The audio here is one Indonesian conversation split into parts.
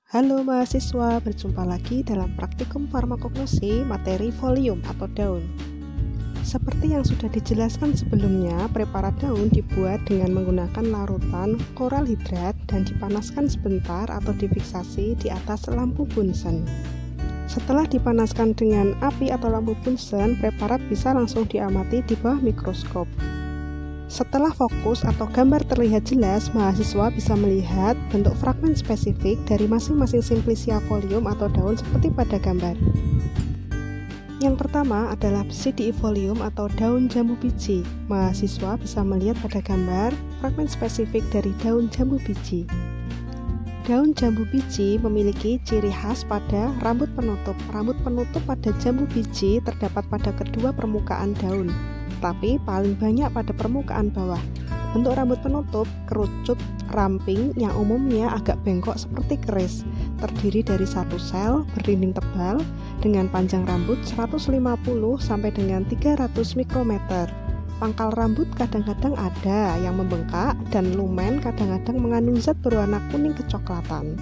Halo mahasiswa, berjumpa lagi dalam praktikum farmakognosi materi folium atau daun. Seperti yang sudah dijelaskan sebelumnya, preparat daun dibuat dengan menggunakan larutan koral hidrat dan dipanaskan sebentar atau difiksasi di atas lampu Bunsen. Setelah dipanaskan dengan api atau lampu Bunsen, preparat bisa langsung diamati di bawah mikroskop. Setelah fokus atau gambar terlihat jelas, mahasiswa bisa melihat bentuk fragmen spesifik dari masing-masing simplicia folium atau daun seperti pada gambar. Yang pertama adalah psidiifolium atau daun jambu biji. Mahasiswa bisa melihat pada gambar fragmen spesifik dari daun jambu biji. Daun jambu biji memiliki ciri khas pada rambut penutup. Rambut penutup pada jambu biji terdapat pada kedua permukaan daun, tapi paling banyak pada permukaan bawah. Bentuk rambut penutup kerucut ramping yang umumnya agak bengkok seperti keris, terdiri dari satu sel berdinding tebal dengan panjang rambut 150 sampai dengan 300 mikrometer. Pangkal rambut kadang-kadang ada yang membengkak dan lumen kadang-kadang mengandung zat berwarna kuning kecoklatan.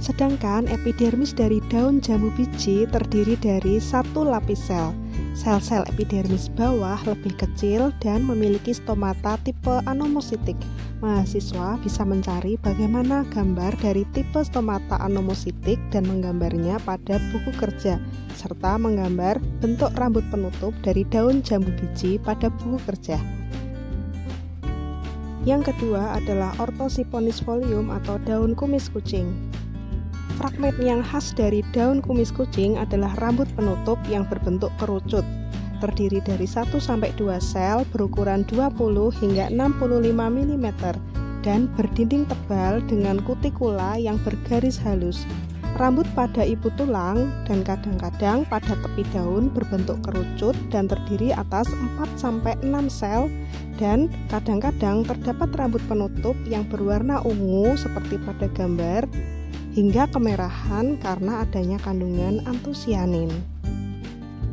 Sedangkan epidermis dari daun jambu biji terdiri dari satu lapis sel. Sel-sel epidermis bawah lebih kecil dan memiliki stomata tipe anomositik. Mahasiswa bisa mencari bagaimana gambar dari tipe stomata anomositik dan menggambarnya pada buku kerja, serta menggambar bentuk rambut penutup dari daun jambu biji pada buku kerja. Yang kedua adalah orthosiponis folium atau daun kumis kucing. Fragmen yang khas dari daun kumis kucing adalah rambut penutup yang berbentuk kerucut, terdiri dari 1-2 sel berukuran 20 hingga 65 mm dan berdinding tebal dengan kutikula yang bergaris halus. Rambut pada ibu tulang dan kadang-kadang pada tepi daun berbentuk kerucut dan terdiri atas 4-6 sel, dan kadang-kadang terdapat rambut penutup yang berwarna ungu seperti pada gambar hingga kemerahan karena adanya kandungan antosianin.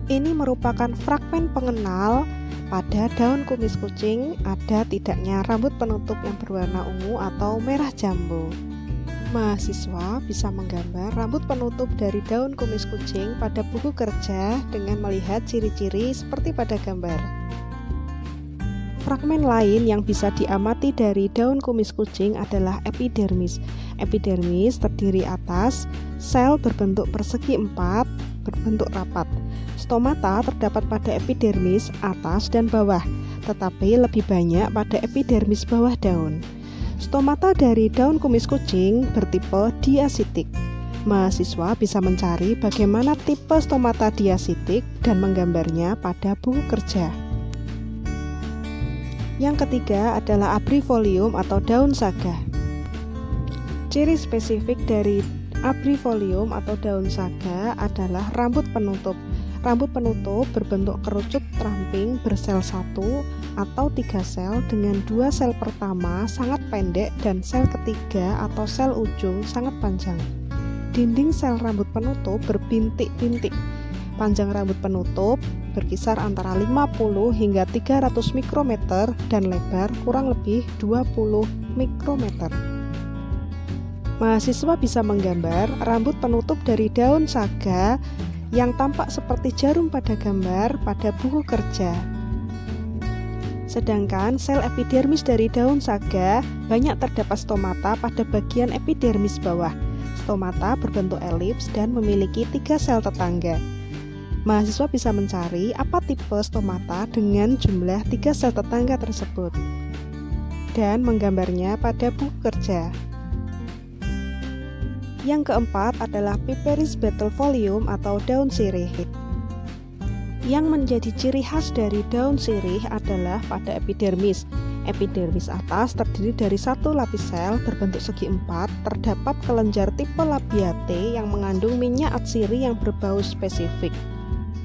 Ini merupakan fragmen pengenal pada daun kumis kucing ada tidaknya rambut penutup yang berwarna ungu atau merah jambu. Mahasiswa bisa menggambar rambut penutup dari daun kumis kucing pada buku kerja dengan melihat ciri-ciri seperti pada gambar. Fragmen lain yang bisa diamati dari daun kumis kucing adalah epidermis. Epidermis terdiri atas sel berbentuk persegi 4 berbentuk rapat. Stomata terdapat pada epidermis atas dan bawah, tetapi lebih banyak pada epidermis bawah daun. Stomata dari daun kumis kucing bertipe diasitik. Mahasiswa bisa mencari bagaimana tipe stomata diasitik dan menggambarnya pada buku kerja. Yang ketiga adalah abrifolium atau daun saga. Ciri spesifik dari abrifolium atau daun saga adalah rambut penutup. Rambut penutup berbentuk kerucut ramping bersel 1 atau 3 sel dengan 2 sel pertama sangat pendek dan sel ketiga atau sel ujung sangat panjang. Dinding sel rambut penutup berbintik-bintik. Panjang rambut penutup berkisar antara 50 hingga 300 mikrometer dan lebar kurang lebih 20 mikrometer. Mahasiswa bisa menggambar rambut penutup dari daun saga yang tampak seperti jarum pada gambar pada buku kerja. Sedangkan sel epidermis dari daun saga banyak terdapat stomata pada bagian epidermis bawah. Stomata berbentuk elips dan memiliki 3 sel tetangga. Mahasiswa bisa mencari apa tipe stomata dengan jumlah 3 sel tetangga tersebut dan menggambarnya pada buku kerja. Yang keempat adalah Piperis betelfolium atau daun sirih. Yang menjadi ciri khas dari daun sirih adalah pada epidermis. Epidermis atas terdiri dari satu lapis sel berbentuk segi 4, terdapat kelenjar tipe labiate yang mengandung minyak atsiri yang berbau spesifik.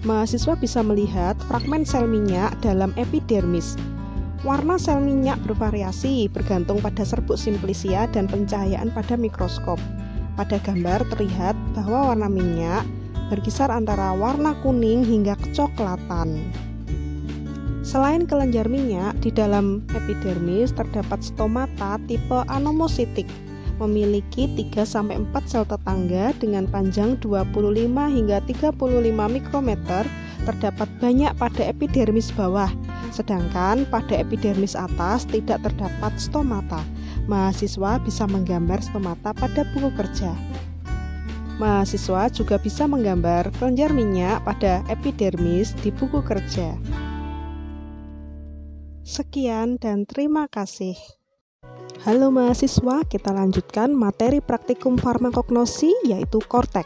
Mahasiswa bisa melihat fragmen sel minyak dalam epidermis. Warna sel minyak bervariasi bergantung pada serbuk simplicia dan pencahayaan pada mikroskop. Pada gambar terlihat bahwa warna minyak berkisar antara warna kuning hingga kecoklatan. Selain kelenjar minyak, di dalam epidermis terdapat stomata tipe anomositik. memiliki 3-4 sel tetangga dengan panjang 25 hingga 35 mikrometer. Terdapat banyak pada epidermis bawah, sedangkan pada epidermis atas tidak terdapat stomata. Mahasiswa bisa menggambar stomata pada buku kerja. Mahasiswa juga bisa menggambar kelenjar minyak pada epidermis di buku kerja. Sekian dan terima kasih. Halo mahasiswa, kita lanjutkan materi praktikum farmakognosi yaitu kortek.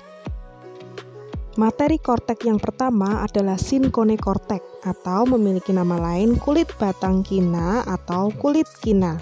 Materi kortek yang pertama adalah sinkone kortek atau memiliki nama lain kulit batang kina atau kulit kina.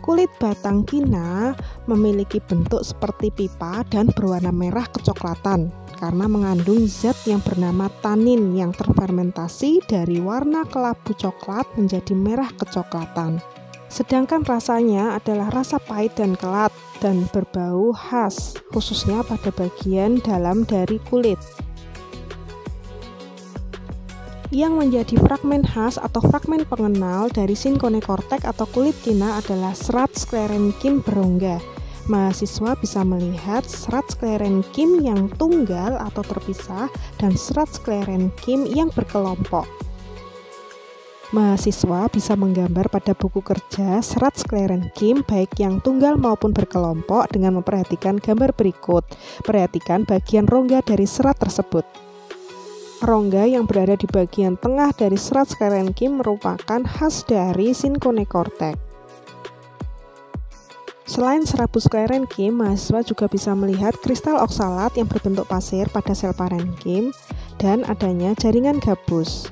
Kulit batang kina memiliki bentuk seperti pipa dan berwarna merah kecoklatan karena mengandung zat yang bernama tanin yang terfermentasi dari warna kelabu coklat menjadi merah kecoklatan. Sedangkan rasanya adalah rasa pahit dan kelat dan berbau khas, khususnya pada bagian dalam dari kulit. Yang menjadi fragmen khas atau fragmen pengenal dari sinkone kortek atau kulit kina adalah serat sklerenkim berongga. Mahasiswa bisa melihat serat sklerenkim yang tunggal atau terpisah dan serat sklerenkim yang berkelompok. Mahasiswa bisa menggambar pada buku kerja serat sklerenkim baik yang tunggal maupun berkelompok dengan memperhatikan gambar berikut. Perhatikan bagian rongga dari serat tersebut. Rongga yang berada di bagian tengah dari serat sklerenkim merupakan khas dari sinkone kortek. Selain serabut sklerenkim, mahasiswa juga bisa melihat kristal oksalat yang berbentuk pasir pada sel parenkim dan adanya jaringan gabus.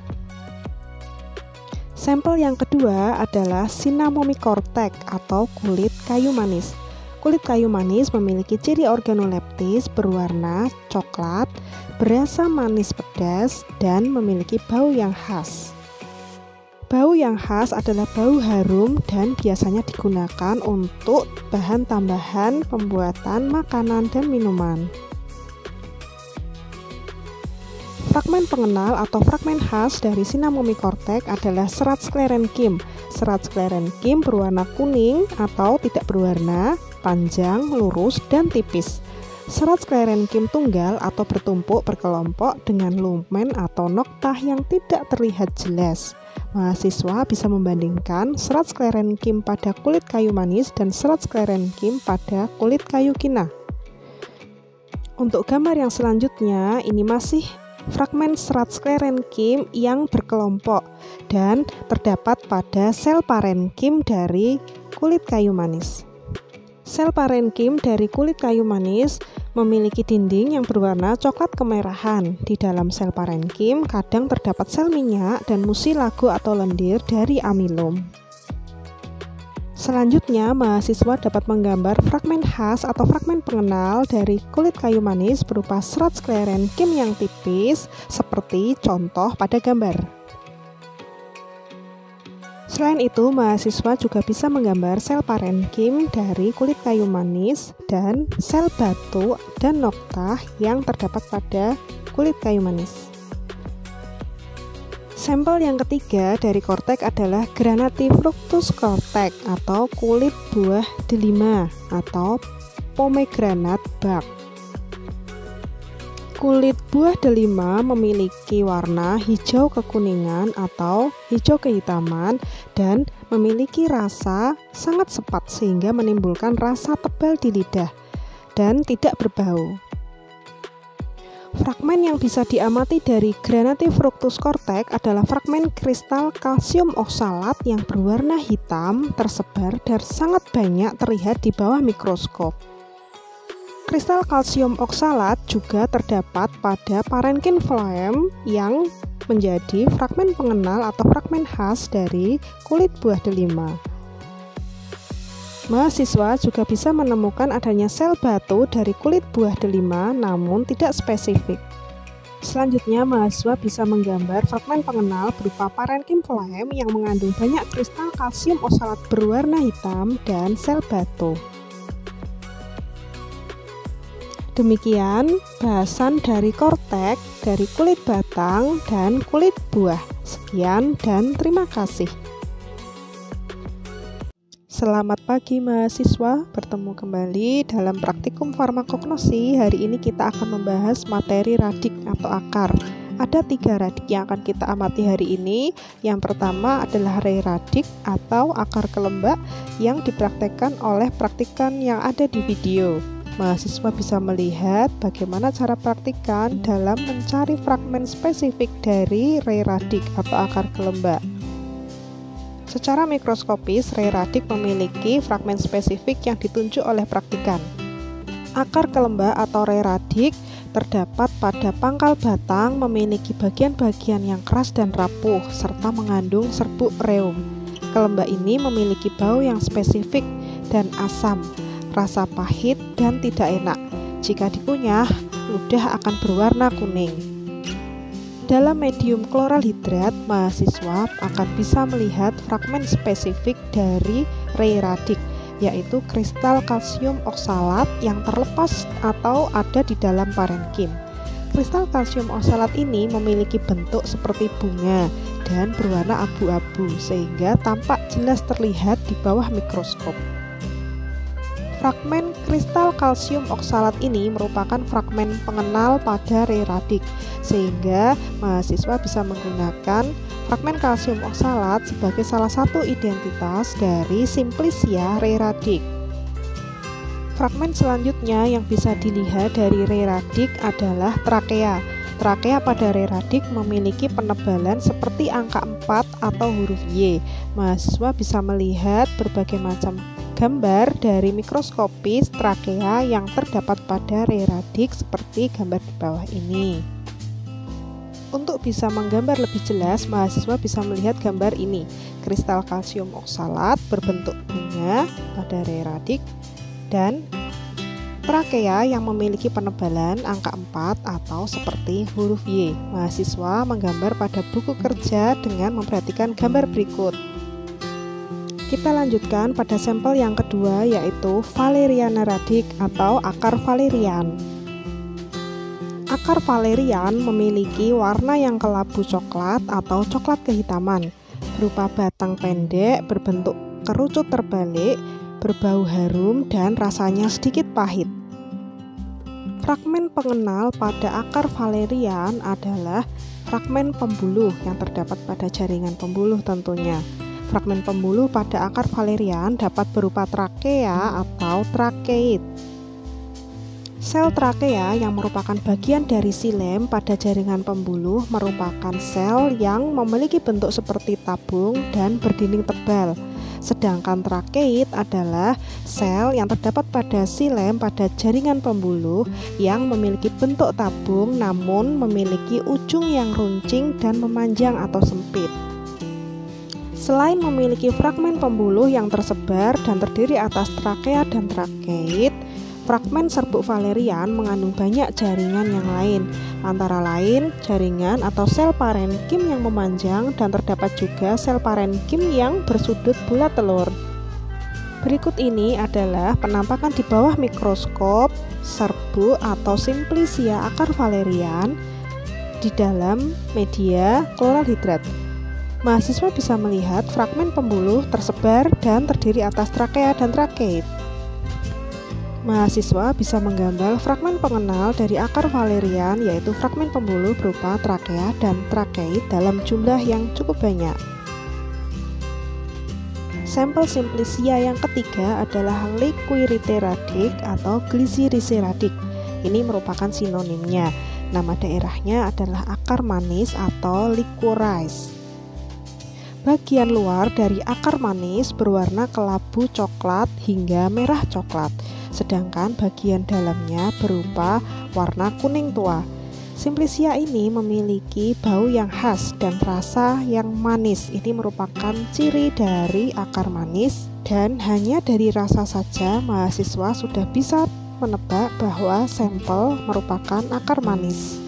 Sampel yang kedua adalah sinamomi kortek atau kulit kayu manis. Kulit kayu manis memiliki ciri organoleptis berwarna coklat, berasa manis pedas, dan memiliki bau yang khas. Bau yang khas adalah bau harum dan biasanya digunakan untuk bahan tambahan pembuatan makanan dan minuman. Fragmen pengenal atau fragmen khas dari sinamomi kortek adalah serat sklerenkim. Serat sklerenkim berwarna kuning atau tidak berwarna, panjang, lurus, dan tipis. Serat sklerenkim tunggal atau bertumpuk berkelompok dengan lumen atau noktah yang tidak terlihat jelas. Mahasiswa bisa membandingkan serat sklerenkim pada kulit kayu manis dan serat sklerenkim pada kulit kayu kina. Untuk gambar yang selanjutnya, ini masih fragmen serat sklerenkim yang berkelompok dan terdapat pada sel parenkim dari kulit kayu manis. Sel parenkim dari kulit kayu manis memiliki dinding yang berwarna coklat kemerahan. Di dalam sel parenkim kadang terdapat sel minyak dan musilago atau lendir dari amilum. Selanjutnya, mahasiswa dapat menggambar fragmen khas atau fragmen pengenal dari kulit kayu manis berupa serat sklerenkim yang tipis seperti contoh pada gambar. Selain itu, mahasiswa juga bisa menggambar sel parenkim dari kulit kayu manis dan sel batu dan noktah yang terdapat pada kulit kayu manis. Sampel yang ketiga dari kortek adalah Granatifructus kortek atau kulit buah delima atau pomegranate bark. Kulit buah delima memiliki warna hijau kekuningan atau hijau kehitaman dan memiliki rasa sangat sepat sehingga menimbulkan rasa tebal di lidah dan tidak berbau. Fragmen yang bisa diamati dari Granatifructus kortek adalah fragmen kristal kalsium oksalat yang berwarna hitam tersebar dan sangat banyak terlihat di bawah mikroskop. Kristal kalsium oksalat juga terdapat pada parenkim phloem yang menjadi fragmen pengenal atau fragmen khas dari kulit buah delima. Mahasiswa juga bisa menemukan adanya sel batu dari kulit buah delima namun tidak spesifik. Selanjutnya, mahasiswa bisa menggambar fragmen pengenal berupa parenkim phloem yang mengandung banyak kristal kalsium oksalat berwarna hitam dan sel batu. Demikian bahasan dari kortek, dari kulit batang, dan kulit buah. Sekian dan terima kasih. Selamat pagi mahasiswa, bertemu kembali dalam praktikum farmakognosi. Hari ini kita akan membahas materi radik atau akar. Ada 3 radik yang akan kita amati hari ini. Yang pertama adalah ray radik atau akar kelembak yang dipraktekkan oleh praktikan yang ada di video. Mahasiswa bisa melihat bagaimana cara praktikan dalam mencari fragmen spesifik dari ray radik atau akar kelembak. Secara mikroskopis, ray radik memiliki fragmen spesifik yang ditunjuk oleh praktikan. Akar kelembak atau ray radik terdapat pada pangkal batang, memiliki bagian-bagian yang keras dan rapuh, serta mengandung serbuk reum. Kelembak ini memiliki bau yang spesifik dan asam, rasa pahit dan tidak enak. Jika dikunyah, ludah akan berwarna kuning. Dalam medium kloral hidrat, mahasiswa akan bisa melihat fragmen spesifik dari ray radik, yaitu kristal kalsium oksalat yang terlepas atau ada di dalam parenkim. Kristal kalsium oksalat ini memiliki bentuk seperti bunga dan berwarna abu-abu, sehingga tampak jelas terlihat di bawah mikroskop. Fragmen kristal kalsium oksalat ini merupakan fragmen pengenal pada ray radik, sehingga mahasiswa bisa menggunakan fragmen kalsium oksalat sebagai salah satu identitas dari simplicia ray radik. Fragmen selanjutnya yang bisa dilihat dari ray radik adalah trakea. Trakea pada ray radik memiliki penebalan seperti angka 4 atau huruf Y. Mahasiswa bisa melihat berbagai macam gambar dari mikroskopis trakea yang terdapat pada ray radik seperti gambar di bawah ini. Untuk bisa menggambar lebih jelas, mahasiswa bisa melihat gambar ini. Kristal kalsium oksalat berbentuk bunga pada ray radik dan trakea yang memiliki penebalan angka 4 atau seperti huruf Y. Mahasiswa menggambar pada buku kerja dengan memperhatikan gambar berikut. Kita lanjutkan pada sampel yang kedua, yaitu valeriana radik atau akar valerian. Akar valerian memiliki warna yang kelabu coklat atau coklat kehitaman, berupa batang pendek, berbentuk kerucut terbalik, berbau harum, dan rasanya sedikit pahit. Fragmen pengenal pada akar valerian adalah fragmen pembuluh yang terdapat pada jaringan pembuluh tentunya. Fragmen pembuluh pada akar valerian dapat berupa trakea atau trakeid. Sel trakea yang merupakan bagian dari xilem pada jaringan pembuluh merupakan sel yang memiliki bentuk seperti tabung dan berdinding tebal. Sedangkan trakeid adalah sel yang terdapat pada xilem pada jaringan pembuluh yang memiliki bentuk tabung namun memiliki ujung yang runcing dan memanjang atau sempit. Selain memiliki fragmen pembuluh yang tersebar dan terdiri atas trakea dan trakeid, fragmen serbuk valerian mengandung banyak jaringan yang lain, antara lain jaringan atau sel parenkim yang memanjang dan terdapat juga sel parenkim yang bersudut bulat telur. Berikut ini adalah penampakan di bawah mikroskop serbuk atau simplicia akar valerian di dalam media kloral hidrat. Mahasiswa bisa melihat fragmen pembuluh tersebar dan terdiri atas trakea dan trakeid. Mahasiswa bisa menggambar fragmen pengenal dari akar valerian, yaitu fragmen pembuluh berupa trakea dan trakeid dalam jumlah yang cukup banyak. Sampel simplicia yang ketiga adalah liquirite radik atau glycyrrhizae radik. Ini merupakan sinonimnya. Nama daerahnya adalah akar manis atau licorice. Bagian luar dari akar manis berwarna kelabu coklat hingga merah coklat, sedangkan bagian dalamnya berupa warna kuning tua. Simplicia ini memiliki bau yang khas dan rasa yang manis. Ini merupakan ciri dari akar manis, dan hanya dari rasa saja mahasiswa sudah bisa menebak bahwa sampel merupakan akar manis.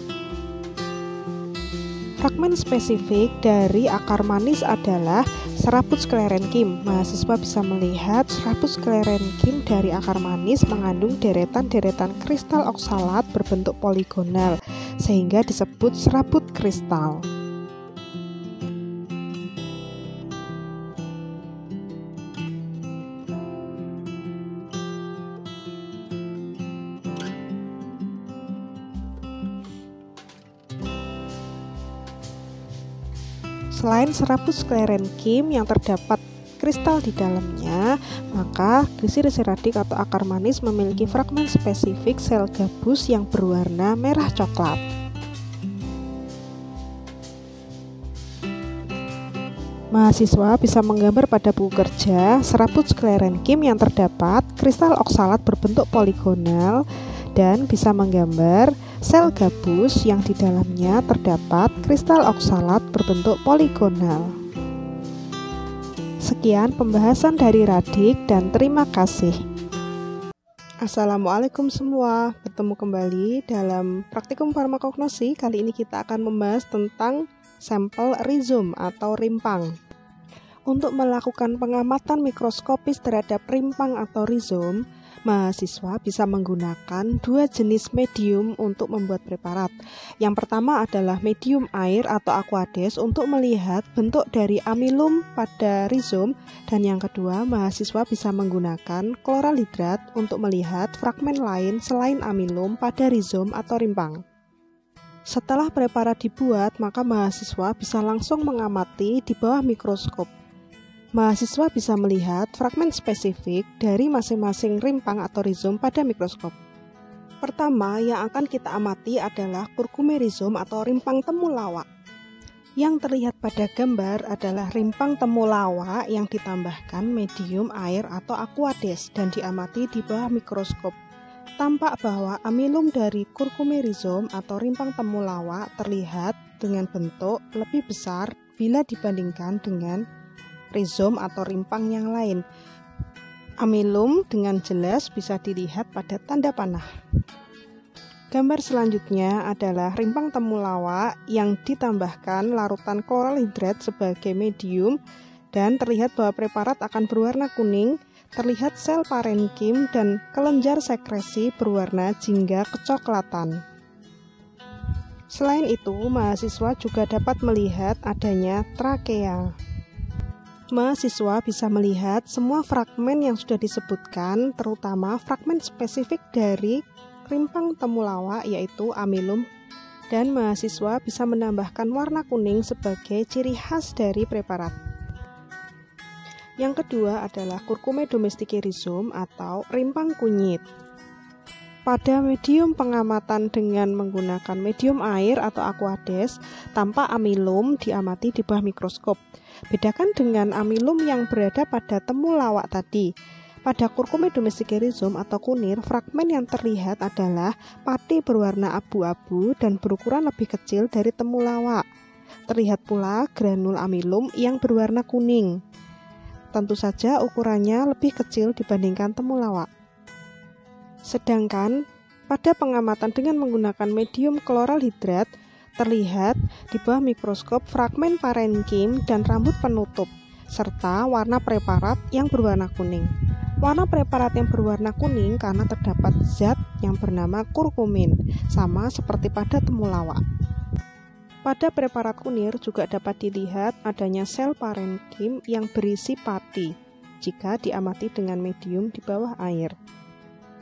Fragmen spesifik dari akar manis adalah serabut sklerenkim. Mahasiswa bisa melihat serabut sklerenkim dari akar manis mengandung deretan-deretan kristal oksalat berbentuk poligonal, sehingga disebut serabut kristal. Selain serabut sklerenkim yang terdapat kristal di dalamnya, maka glisirasiradik atau akar manis memiliki fragmen spesifik sel gabus yang berwarna merah coklat. Mahasiswa bisa menggambar pada buku kerja serabut sklerenkim yang terdapat kristal oksalat berbentuk poligonal dan bisa menggambar sel gabus yang di dalamnya terdapat kristal oksalat berbentuk poligonal. Sekian pembahasan dari Radik dan terima kasih. Assalamualaikum semua, bertemu kembali dalam praktikum farmakognosi. Kali ini kita akan membahas tentang sampel rizom atau rimpang. Untuk melakukan pengamatan mikroskopis terhadap rimpang atau rizom, mahasiswa bisa menggunakan dua jenis medium untuk membuat preparat. Yang pertama adalah medium air atau aqueous untuk melihat bentuk dari amilum pada rizom, dan yang kedua mahasiswa bisa menggunakan kloral hidrat untuk melihat fragmen lain selain amilum pada rizom atau rimpang. Setelah preparat dibuat, maka mahasiswa bisa langsung mengamati di bawah mikroskop. Mahasiswa bisa melihat fragmen spesifik dari masing-masing rimpang atau rizom pada mikroskop. Pertama yang akan kita amati adalah kurkumerizom atau rimpang temulawak. Yang terlihat pada gambar adalah rimpang temulawak yang ditambahkan medium air atau aqueous dan diamati di bawah mikroskop. Tampak bahwa amilum dari kurkumerizom atau rimpang temulawak terlihat dengan bentuk lebih besar bila dibandingkan dengan rizom atau rimpang yang lain. Amilum dengan jelas bisa dilihat pada tanda panah. Gambar selanjutnya adalah rimpang temulawak yang ditambahkan larutan kloral hidrat sebagai medium dan terlihat bahwa preparat akan berwarna kuning. Terlihat sel parenkim dan kelenjar sekresi berwarna jingga kecoklatan. Selain itu, mahasiswa juga dapat melihat adanya trakea. Mahasiswa bisa melihat semua fragmen yang sudah disebutkan, terutama fragmen spesifik dari rimpang temulawak yaitu amilum, dan mahasiswa bisa menambahkan warna kuning sebagai ciri khas dari preparat. Yang kedua adalah curcume domestique rhizome atau rimpang kunyit. Pada medium pengamatan dengan menggunakan medium air atau aqueous, tanpa amilum diamati di bawah mikroskop. Bedakan dengan amilum yang berada pada temulawak tadi. Pada curcume domestique rhizome atau kunir, fragmen yang terlihat adalah pati berwarna abu-abu dan berukuran lebih kecil dari temulawak. Terlihat pula granul amilum yang berwarna kuning. Tentu saja ukurannya lebih kecil dibandingkan temulawak. Sedangkan pada pengamatan dengan menggunakan medium kloral hidrat, terlihat di bawah mikroskop fragmen parenkim dan rambut penutup, serta warna preparat yang berwarna kuning. Warna preparat yang berwarna kuning karena terdapat zat yang bernama kurkumin, sama seperti pada temulawak. Pada preparat kunir juga dapat dilihat adanya sel parenkim yang berisi pati jika diamati dengan medium di bawah air.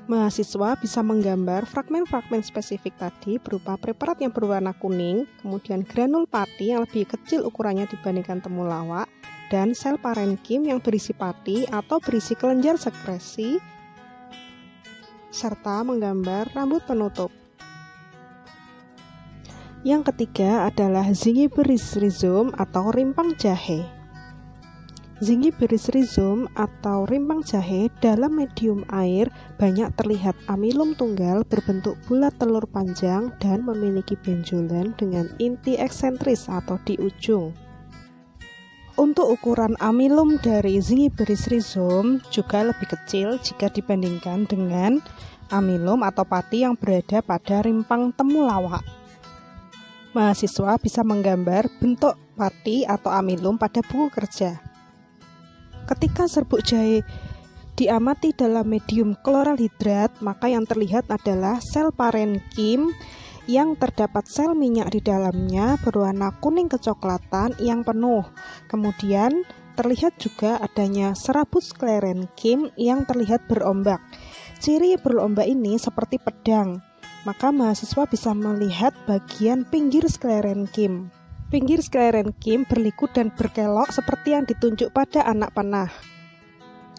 Mahasiswa bisa menggambar fragmen-fragmen spesifik tadi berupa preparat yang berwarna kuning, kemudian granul pati yang lebih kecil ukurannya dibandingkan temulawak, dan sel parenkim yang berisi pati atau berisi kelenjar sekresi, serta menggambar rambut penutup. Yang ketiga adalah zingiberis rhizome atau rimpang jahe. Zingiberis rhizome atau rimpang jahe dalam medium air banyak terlihat amilum tunggal berbentuk bulat telur panjang dan memiliki benjolan dengan inti eksentris atau di ujung. Untuk ukuran amilum dari zingiberis rhizome juga lebih kecil jika dibandingkan dengan amilum atau pati yang berada pada rimpang temulawak. Mahasiswa bisa menggambar bentuk pati atau amilum pada buku kerja. Ketika serbuk jahe diamati dalam medium kloral hidrat, maka yang terlihat adalah sel parenkim yang terdapat sel minyak di dalamnya berwarna kuning kecoklatan yang penuh. Kemudian terlihat juga adanya serabut sklerenkim yang terlihat berombak. Ciri berombak ini seperti pedang. Maka mahasiswa bisa melihat bagian pinggir sklerenkim. Pinggir sklerenkim berliku dan berkelok seperti yang ditunjuk pada anak panah.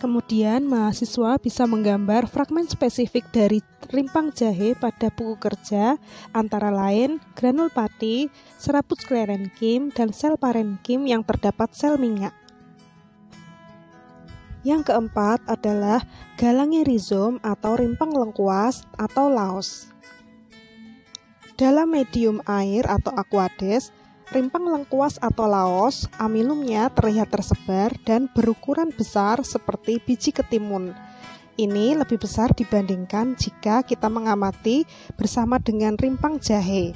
Kemudian mahasiswa bisa menggambar fragmen spesifik dari rimpang jahe pada buku kerja, antara lain granul pati, serabut sklerenkim, dan sel parenkim yang terdapat sel minyak. Yang keempat adalah galangnya rizom atau rimpang lengkuas atau laos. Dalam medium air atau aqueous, rimpang lengkuas atau laos, amilumnya terlihat tersebar dan berukuran besar seperti biji ketimun. Ini lebih besar dibandingkan jika kita mengamati bersama dengan rimpang jahe.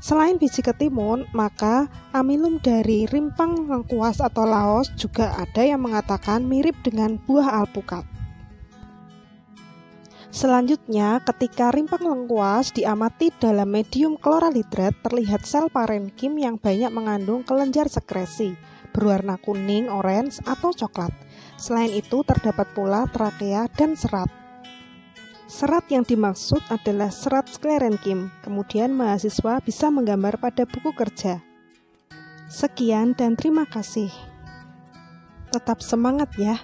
Selain biji ketimun, maka amilum dari rimpang lengkuas atau laos juga ada yang mengatakan mirip dengan buah alpukat. Selanjutnya, ketika rimpang lengkuas diamati dalam medium kloralhidrat, terlihat sel parenkim yang banyak mengandung kelenjar sekresi, berwarna kuning, orange, atau coklat. Selain itu, terdapat pula trakea dan serat. Serat yang dimaksud adalah serat sklerenkim, kemudian mahasiswa bisa menggambar pada buku kerja. Sekian dan terima kasih. Tetap semangat ya!